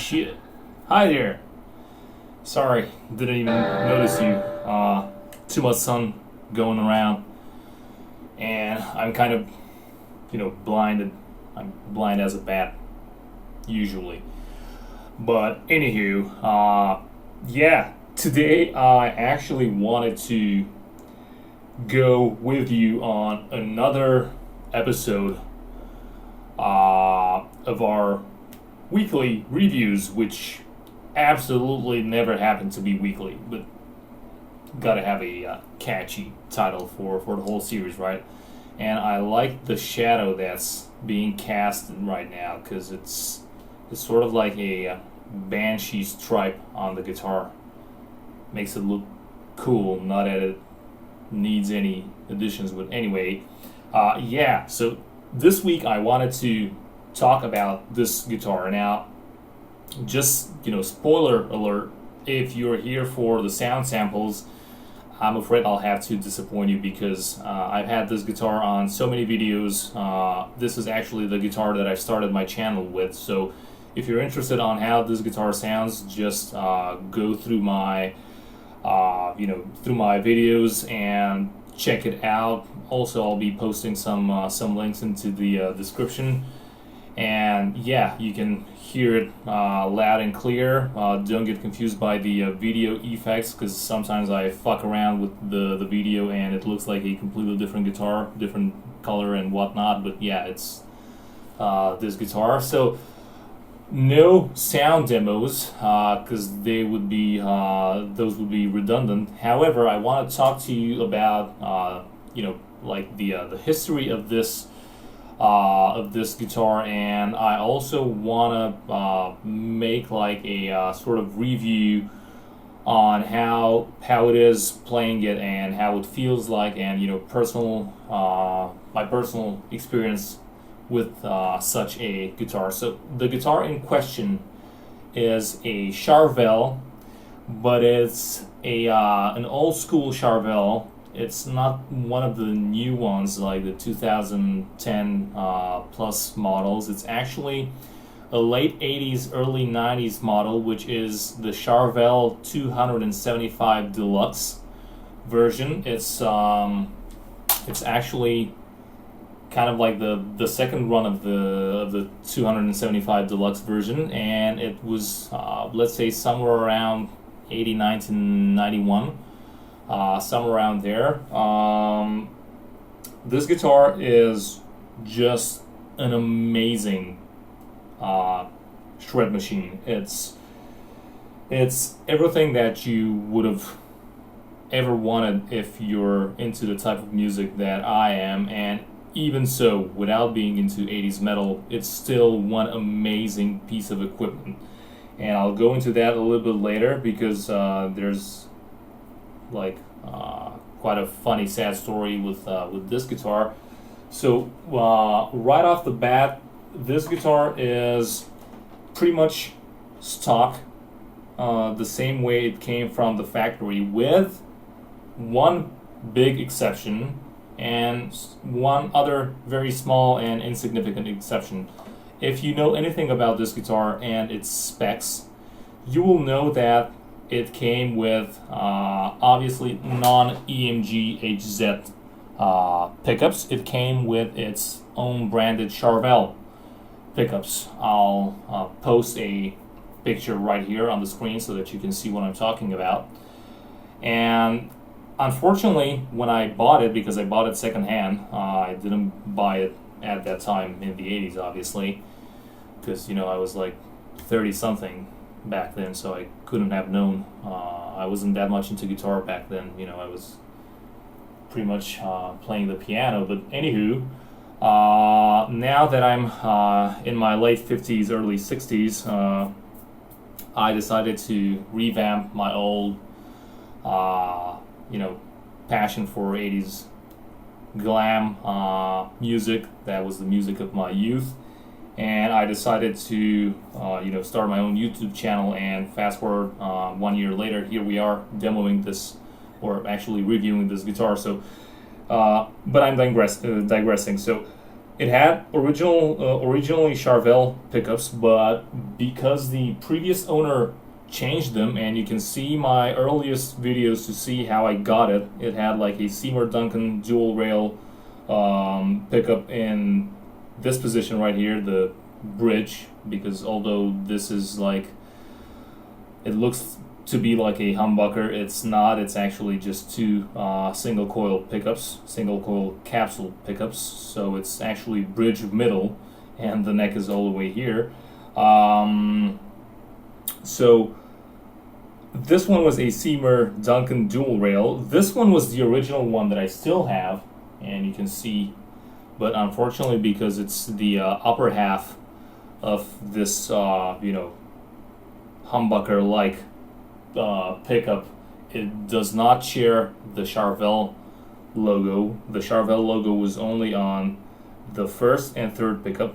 shit. Hi there. Sorry, didn't even notice you. Too much sun going around, and I'm kind of, blinded. I'm blind as a bat, usually. But anywho, yeah, today I actually wanted to go with you on another episode of our weekly reviews, which absolutely never happened to be weekly, but gotta have a catchy title for the whole series, right? And I like the shadow that's being cast right now because it's sort of like a banshee stripe on the guitar. Makes it look cool, not that it needs any additions, but anyway, yeah, so this week I wanted to talk about this guitar. Now, just, spoiler alert, if you're here for the sound samples, I'm afraid I'll have to disappoint you because I've had this guitar on so many videos. This is actually the guitar that I started my channel with, so if you're interested on how this guitar sounds, just go through my through my videos and check it out. Also, I'll be posting some links into the description. And yeah, you can hear it loud and clear. Don't get confused by the video effects, because sometimes I fuck around with the video and it looks like a completely different guitar, different color and whatnot. But yeah, it's this guitar. So no sound demos, because they would be those would be redundant. However, I want to talk to you about like the history of this guitar, and I also want to make like a sort of review on how it is playing it and how it feels like, and personal my personal experience with such a guitar. So the guitar in question is a Charvel, but it's a an old school Charvel. It's not one of the new ones like the 2010 plus models. It's actually a late 80s, early 90s model, which is the Charvel 275 Deluxe version. It's actually kind of like the second run of the 275 Deluxe version, and it was let's say somewhere around 89 to 91. Somewhere around there. This guitar is just an amazing shred machine. It's everything that you would have ever wanted if you're into the type of music that I am, and even so, without being into 80s metal, it's still one amazing piece of equipment. And I'll go into that a little bit later because there's like quite a funny, sad story with this guitar. So right off the bat, this guitar is pretty much stock, the same way it came from the factory, with one big exception and one other very small and insignificant exception. If you know anything about this guitar and its specs, you will know that it came with obviously non-EMG HZ pickups. It came with its own branded Charvel pickups. I'll post a picture right here on the screen so that you can see what I'm talking about. And unfortunately, when I bought it, because I bought it secondhand, I didn't buy it at that time in the 80s, obviously, because I was like 30 something back then, so I couldn't have known. I wasn't that much into guitar back then. I was pretty much playing the piano. But anywho, now that I'm in my late 50s, early 60s, I decided to revamp my old passion for 80s glam music. That was the music of my youth. And I decided to, start my own YouTube channel, and fast forward 1 year later, here we are demoing this, or actually reviewing this guitar. So, but I'm digressing. So, It had originally Charvel pickups, but because the previous owner changed them, and you can see my earliest videos to see how I got it. It had like a Seymour Duncan dual rail pickup in this position right here, the bridge, because although this is like, it looks to be like a humbucker, it's not. It's actually just two single coil pickups, single coil capsule pickups, so it's actually bridge middle, and the neck is all the way here. So this one was a Seymour Duncan dual rail. This one was the original one that I still have, and you can see, but unfortunately, because it's the upper half of this humbucker like pickup, it does not share the Charvel logo. The Charvel logo was only on the first and third pickup.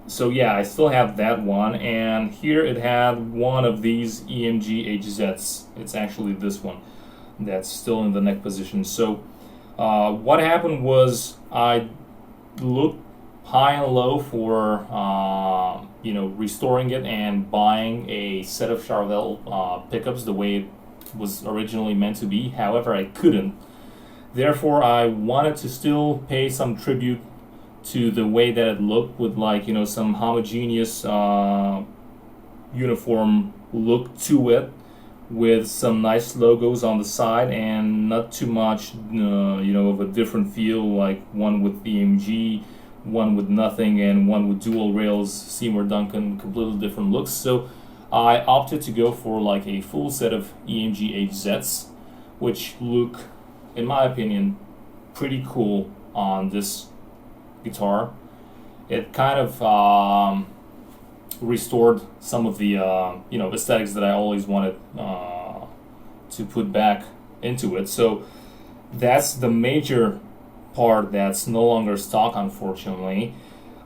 So yeah, I still have that one, and here it had one of these EMG HZs. It's actually this one that's still in the neck position. So what happened was I looked high and low for restoring it and buying a set of Charvel pickups the way it was originally meant to be. However, I couldn't. Therefore, I wanted to still pay some tribute to the way that it looked, with some homogeneous uniform look to it, with some nice logos on the side and not too much of a different feel, like one with EMG, one with nothing, and one with dual rails, Seymour Duncan, completely different looks. So I opted to go for like a full set of EMG HZs, which look, in my opinion, pretty cool on this guitar. It kind of restored some of the aesthetics that I always wanted to put back into it. So that's the major part that's no longer stock, unfortunately.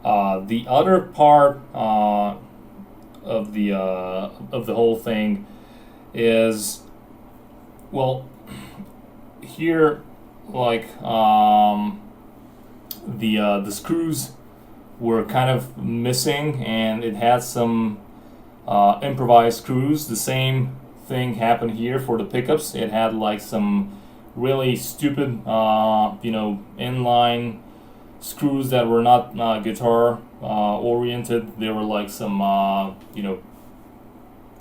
The other part of the whole thing is, well, here, like the screws were kind of missing, and it had some improvised screws. The same thing happened here for the pickups. It had like some really stupid inline screws that were not guitar oriented. They were like some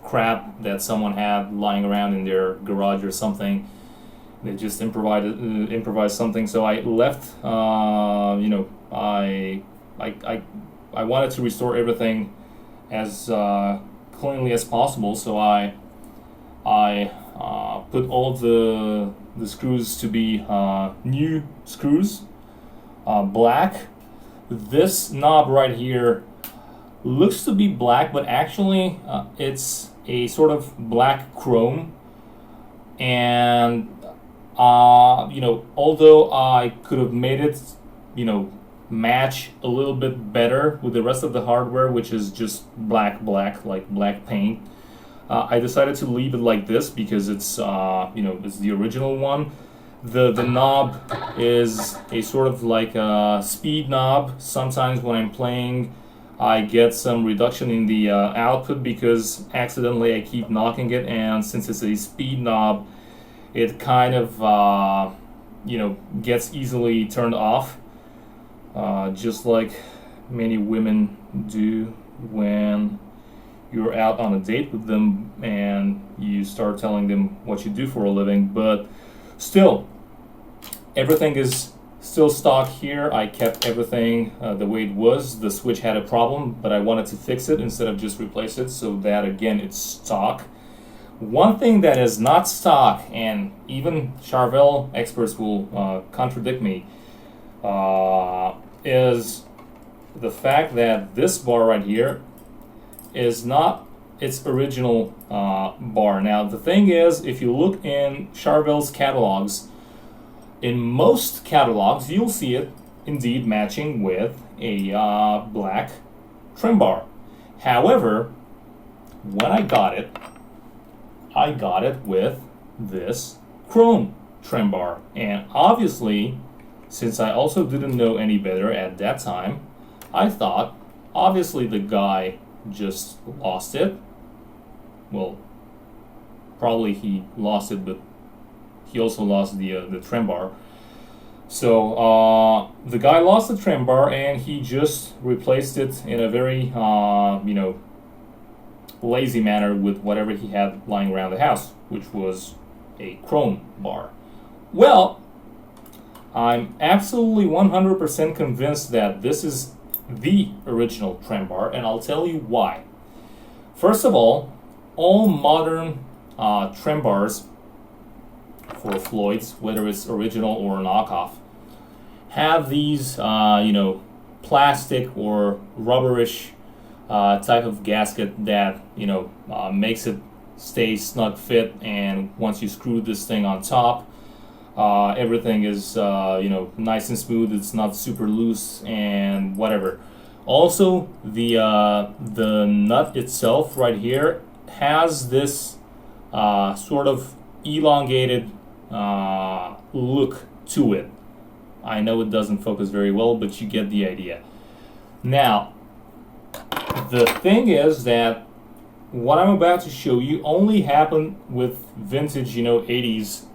crap that someone had lying around in their garage or something. They just improvised something. So I left. I wanted to restore everything as cleanly as possible. So I put all of the screws to be new screws, black. This knob right here looks to be black, but actually it's a sort of black chrome. And although I could have made it, match a little bit better with the rest of the hardware, which is just black, like black paint, I decided to leave it like this because it's it's the original one. The knob is a sort of like a speed knob. Sometimes when I'm playing, I get some reduction in the output because accidentally I keep knocking it, and since it's a speed knob, it kind of gets easily turned off, just like many women do when you're out on a date with them and you start telling them what you do for a living. But still, everything is still stock here. I kept everything the way it was. The switch had a problem, but I wanted to fix it instead of just replace it, so that again it's stock. One thing that is not stock, and even Charvel experts will contradict me, is the fact that this bar right here is not its original bar. Now the thing is, if you look in Charvel's catalogs, in most catalogs you'll see it indeed matching with a black trim bar. However, when I got it with this chrome trim bar, and obviously since I also didn't know any better at that time, I thought, obviously the guy just lost it. Well, probably he lost it, but he also lost the trem bar. So the guy lost the trem bar, and he just replaced it in a very lazy manner with whatever he had lying around the house, which was a chrome bar. Well, I'm absolutely 100% convinced that this is the original trem bar, and I'll tell you why. First of all modern trem bars for Floyd's, whether it's original or knockoff, have these plastic or rubberish type of gasket that makes it stay snug fit, and once you screw this thing on top, everything is nice and smooth. It's not super loose and whatever. Also, the nut itself right here has this sort of elongated look to it. I know it doesn't focus very well, but you get the idea. Now, the thing is that what I'm about to show you only happened with vintage, 80s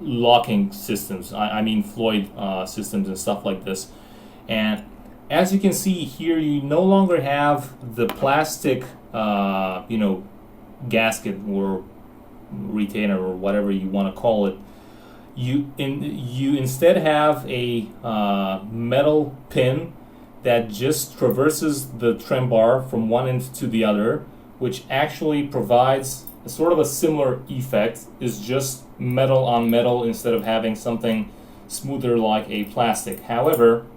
locking systems. I mean Floyd systems and stuff like this. And as you can see here, you no longer have the plastic, gasket or retainer or whatever you want to call it. You instead have a metal pin that just traverses the trem bar from one end to the other, which actually provides a sort of a similar effect. It's just metal on metal instead of having something smoother like a plastic. However,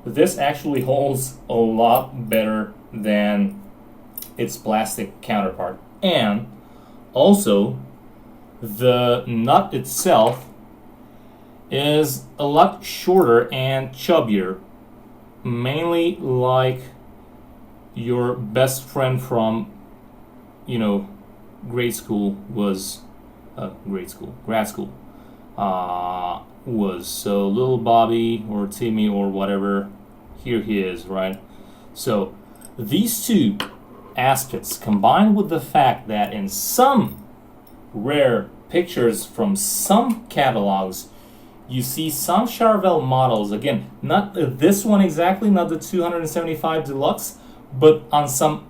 this actually holds a lot better than its plastic counterpart. And also, the nut itself is a lot shorter and chubbier, mainly like your best friend from grad school was. So little Bobby or Timmy or whatever, here he is, right? So these two aspects, combined with the fact that in some rare pictures from some catalogs, you see some Charvel models, again, not this one exactly, not the 275 Deluxe, but on some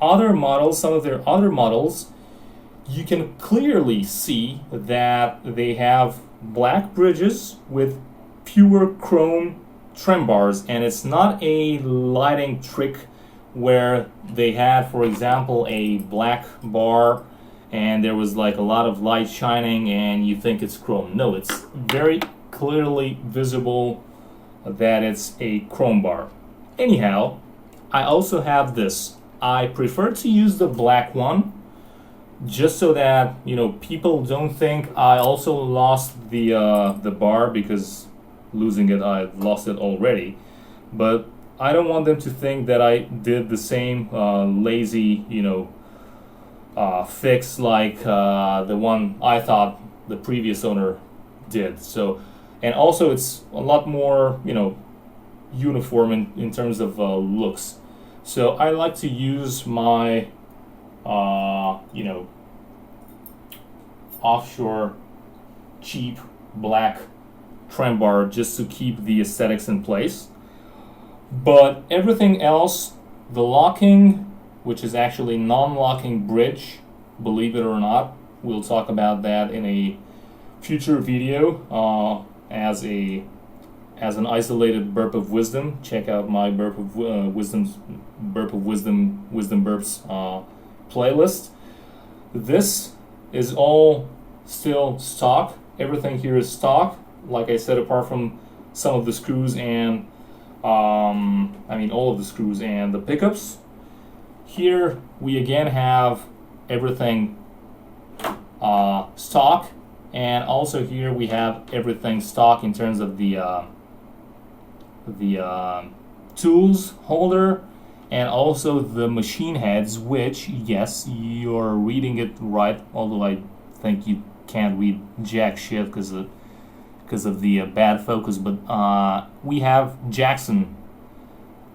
other models, some of their other models, you can clearly see that they have black bridges with pure chrome trem bars, and it's not a lighting trick where they had, for example, a black bar and there was like a lot of light shining and you think it's chrome. No, it's very clearly visible that it's a chrome bar. Anyhow, I also have this. I prefer to use the black one just so that people don't think I also lost the bar, because losing it, I lost it already. But I don't want them to think that I did the same lazy fix like the one I thought the previous owner did. So, and also it's a lot more uniform in terms of looks. So I like to use my offshore cheap black trem bar just to keep the aesthetics in place. But everything else, the locking, which is actually non-locking bridge, believe it or not, we'll talk about that in a future video as an isolated burp of wisdom. Check out my burp of wisdom burps playlist. This is all still stock. Everything here is stock, like I said, apart from some of the screws and all of the screws and the pickups. Here we again have everything stock, and also here we have everything stock in terms of the tools holder and also the machine heads, which, yes, you're reading it right, although I think you can't read jack shit because the because of the bad focus, but we have Jackson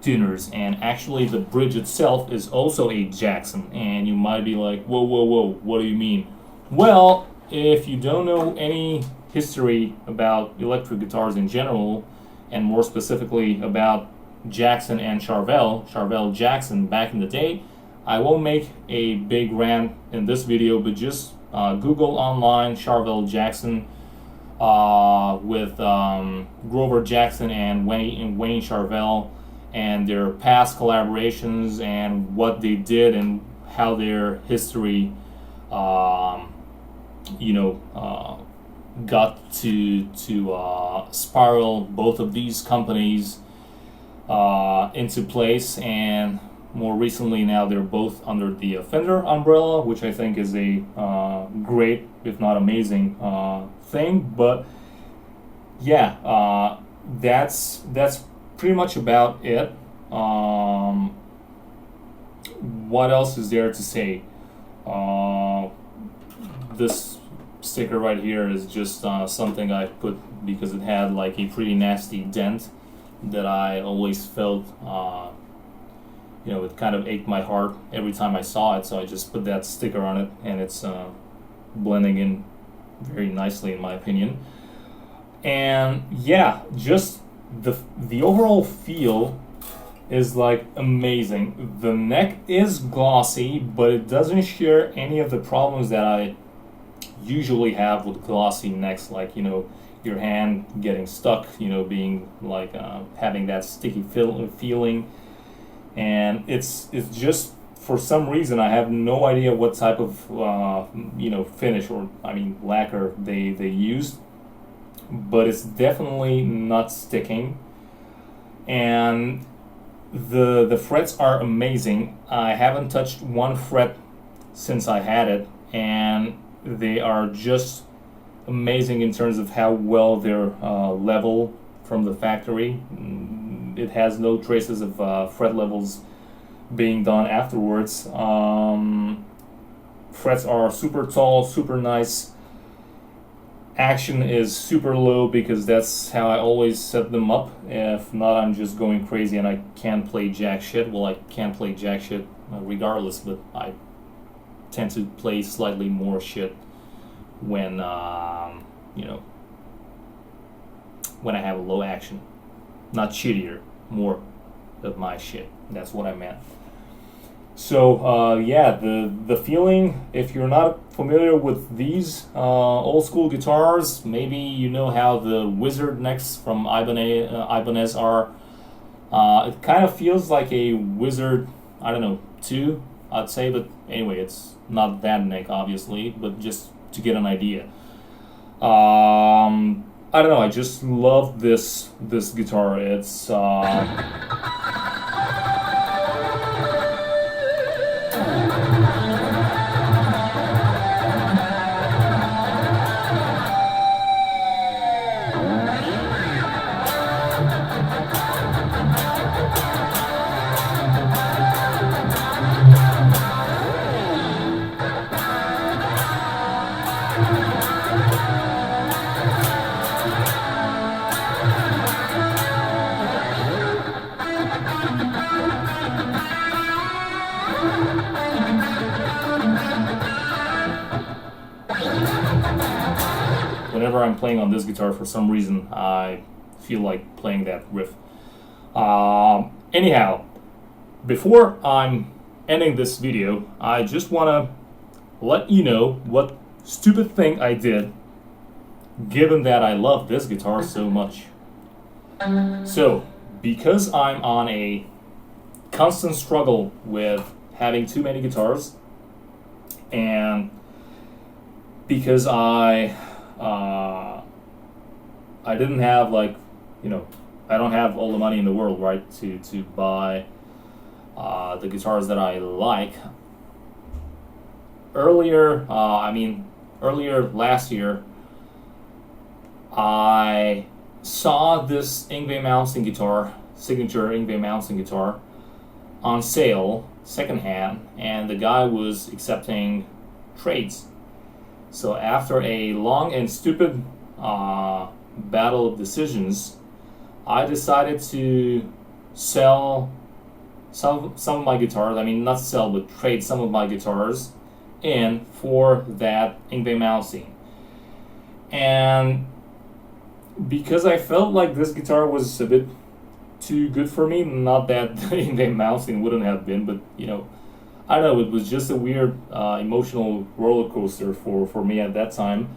tuners, and actually the bridge itself is also a Jackson. And you might be like, whoa, whoa, whoa, what do you mean? Well, if you don't know any history about electric guitars in general, and more specifically about Jackson and Charvel Jackson back in the day, I won't make a big rant in this video, but just Google online Charvel Jackson with Grover Jackson and Wayne Charvel, and their past collaborations and what they did and how their history, got to spiral both of these companies into place. And more recently now they're both under the Fender umbrella, which I think is a great, if not amazing, thing. But yeah, that's pretty much about it. What else is there to say? This sticker right here is just something I put because it had like a pretty nasty dent that I always felt, it kind of ached my heart every time I saw it, so I just put that sticker on it, and it's blending in very nicely in my opinion. And yeah, just the overall feel is like amazing. The neck is glossy, but it doesn't share any of the problems that I usually have with glossy necks, like your hand getting stuck, being like having that sticky feeling. And it's just, for some reason, I have no idea what type of finish or lacquer they used, but it's definitely not sticking. And the frets are amazing. I haven't touched one fret since I had it, and they are just amazing in terms of how well they're level from the factory. It has no traces of fret levels being done afterwards. Frets are super tall, super nice. Action is super low because that's how I always set them up. If not, I'm just going crazy and I can't play jack shit. Well, I can't play jack shit regardless, but I tend to play slightly more shit when when I have a low action. Not shittier, more of my shit. That's what I meant. So yeah, the feeling, if you're not familiar with these old school guitars, maybe you know how the Wizard necks from Ibanez are. It kind of feels like a Wizard, I don't know, 2, I'd say, but anyway, it's not that neck obviously, but just to get an idea. I don't know, I just love this guitar. It's whenever I'm playing on this guitar, for some reason, I feel like playing that riff. Anyhow, before I'm ending this video, I just want to let you know what stupid thing I did, given that I love this guitar so much. So, because I'm on a constant struggle with having too many guitars, and because I didn't have I don't have all the money in the world, right, to buy the guitars that I like. Earlier last year, I saw this Yngwie Malmsteen guitar, signature Yngwie Malmsteen guitar, on sale, secondhand, and the guy was accepting trades. So after a long and stupid battle of decisions, I decided to sell some of my guitars. I mean, not sell, but trade some of my guitars in for that Yngwie Malmsteen. And because I felt like this guitar was a bit too good for me, not that Yngwie Malmsteen wouldn't have been, but I don't know, it was just a weird emotional roller coaster for me at that time.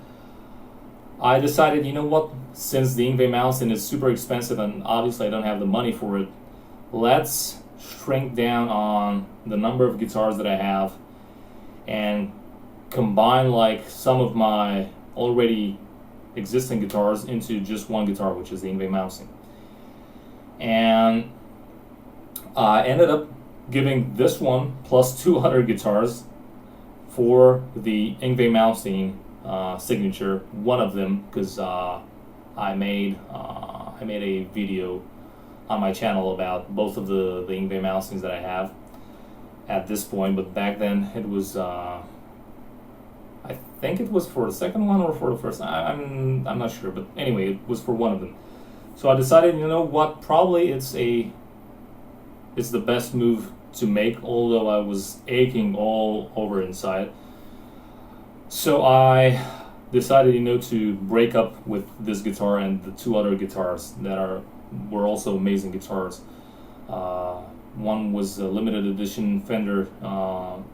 I decided, you know what, since the Yngwie Malmsteen is super expensive and obviously I don't have the money for it, let's shrink down on the number of guitars that I have and combine like some of my already existing guitars into just one guitar, which is the Yngwie Malmsteen. And I ended up giving this one plus 2 other guitars for the Yngwie Malmsteen signature. One of them, because I made a video on my channel about both of the Yngwie Malmsteens that I have at this point, but back then it was I think it was for the second one or for the first. I'm not sure, but anyway, it was for one of them. So I decided, you know what, probably it's the best move to make, although I was aching all over inside. So I decided, to break up with this guitar and the 2 other guitars that were also amazing guitars. One was a limited edition Fender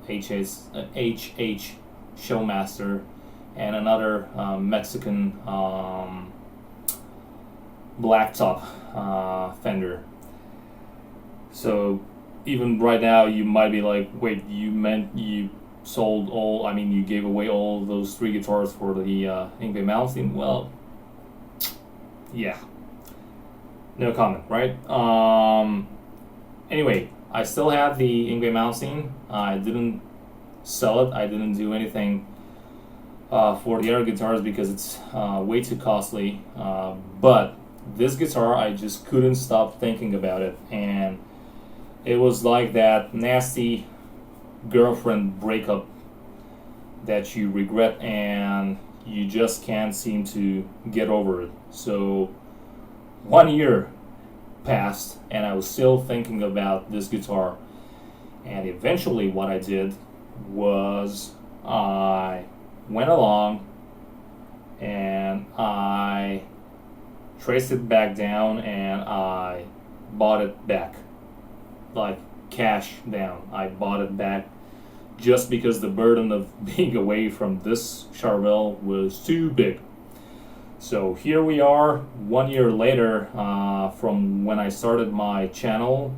HH Showmaster, and another Mexican blacktop Fender. So even right now you might be like, wait, you meant you sold all, you gave away all those 3 guitars for the Yngwie Malmsteen? Well, yeah, no comment, right? Anyway, I still have the Yngwie Malmsteen. I didn't sell it. I didn't do anything for the other guitars because it's way too costly. But this guitar, I just couldn't stop thinking about it, and it was like that nasty girlfriend breakup that you regret and you just can't seem to get over it. So 1 year passed and I was still thinking about this guitar, and eventually what I did was I went along and I traced it back down and I bought it back, like cash down. I bought it back just because the burden of being away from this Charvel was too big. So here we are 1 year later from when I started my channel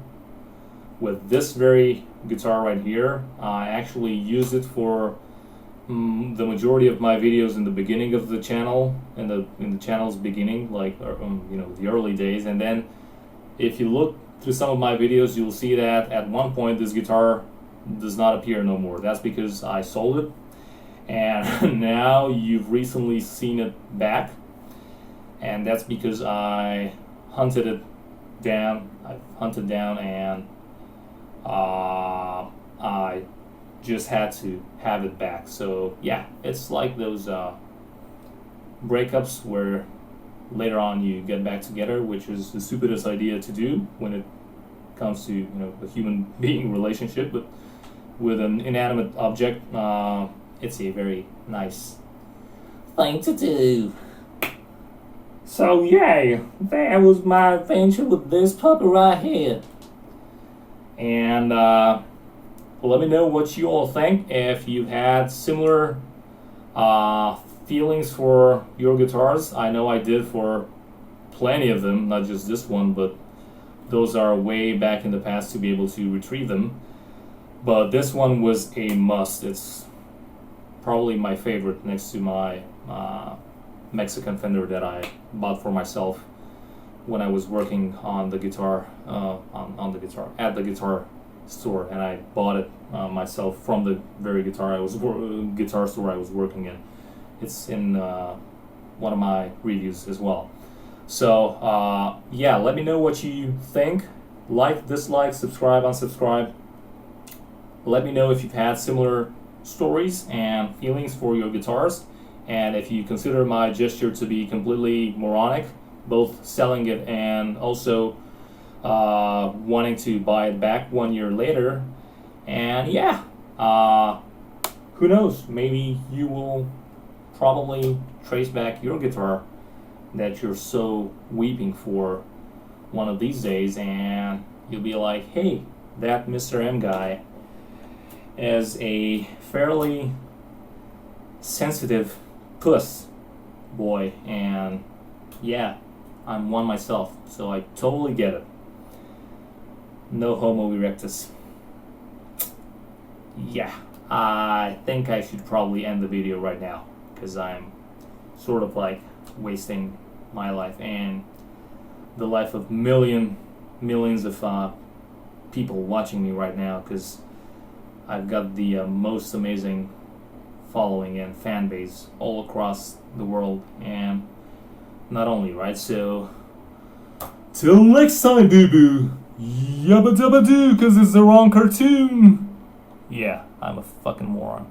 with this very guitar right here. I actually used it for the majority of my videos in the beginning of the channel, in the channel's beginning, like the early days. And then if you look through some of my videos, you'll see that at one point this guitar does not appear no more. That's because I sold it, and now you've recently seen it back, and that's because I hunted it down. I hunted down, and I just had to have it back. So yeah, it's like those breakups where later on you get back together, which is the stupidest idea to do when it comes to a human being relationship, but with an inanimate object, it's a very nice thing to do. So yeah, that was my adventure with this puppy right here. And let me know what you all think, if you've had similar feelings for your guitars. I know I did for plenty of them, not just this one, but those are way back in the past to be able to retrieve them. But this one was a must. It's probably my favorite next to my Mexican Fender that I bought for myself when I was working on the guitar, at the guitar store, and I bought it myself from the very guitar store I was working in. It's in one of my reviews as well. So yeah, let me know what you think. Like, dislike, subscribe, unsubscribe. Let me know if you've had similar stories and feelings for your guitars, And if you consider my gesture to be completely moronic, both selling it and also wanting to buy it back 1 year later, and yeah, who knows, maybe you will probably trace back your guitar that you're so weeping for one of these days, and you'll be like, hey, that Mr. M guy is a fairly sensitive puss boy, and yeah, I'm one myself, so I totally get it. No homo erectus. Yeah, I think I should probably end the video right now, because I'm sort of like wasting my life and the life of millions of people watching me right now, because I've got the most amazing following and fan base all across the world, and not only, right? So till next time, boo boo, yabba dabba doo, because it's the wrong cartoon. Yeah, I'm a fucking moron.